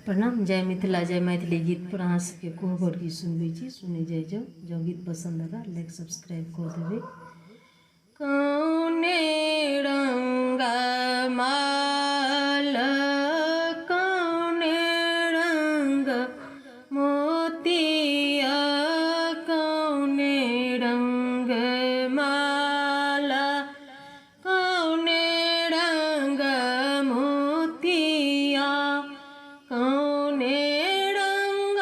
प्रणाम। जय मिथिला जय मैथिली गीत पर अहाँ सबके कोहबर गीत सुनबे छी। सुनी जाय जो गीत पसंद आगा लाइक सब्सक्राइब कर देबे। कौने रंगा माल कौने रंग मोतिया कौने रंग माला कौने रंग मोतिया कौने रंग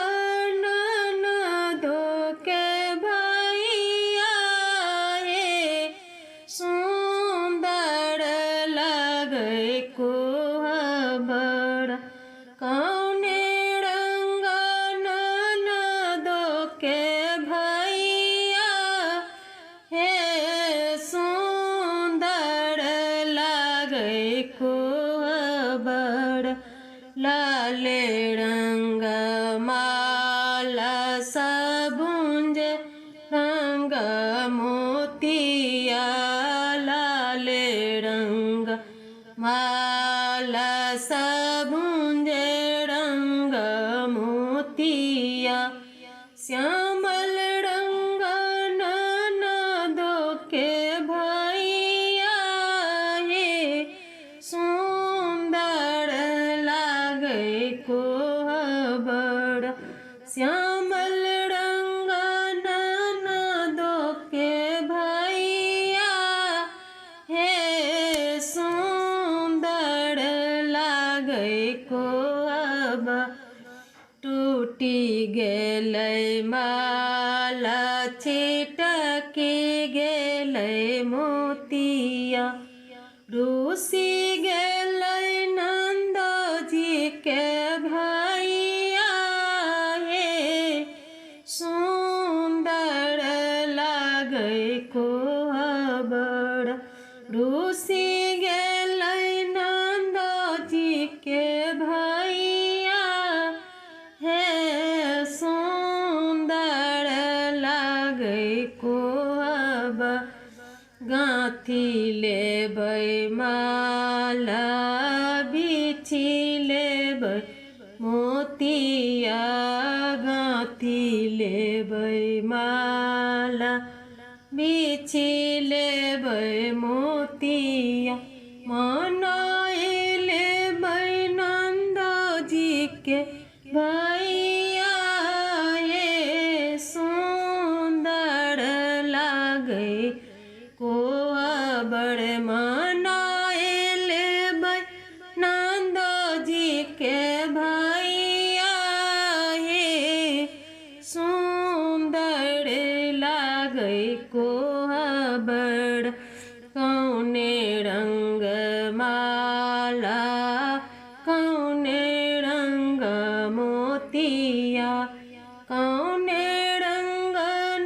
ननदो के भैया हे सुंदर लगे कोहबर कौने रंग ननदो के भैया हे सुंदर लगे कोहबर लाले रंग माला सबुंज रंग मोतिया लाले रंग माला सबुंज रंग मोतिया श्यामल रंग ननदो के भैया हे सुंदर लागे कोहबर श्यामल रंग ननदो के भैया हे सुंदर लागे कोहबर टूटी गेलै माला छिटकी गेलै मोतिया रूसी गेलै नंदो जी के भैया हे सुंदर लागे कोहबर रूसी गेलै नंदो जी के भैया हे सुंदर लागे कोहबर गाँथी लेबै माला बिछी लेबै मोतिया गाँथी लेबै माला बिछी लेबै मोतिया मनाए लेबै नंदो जी के भैया हे सुंदर लागे कोहबर मनाए लेबै नंदो जी के भैया हे सुंदर लागे कोहबर कौने रंग माला कौने रंग मोतिया कौने रंग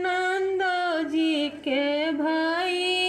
नंदो जी के भैया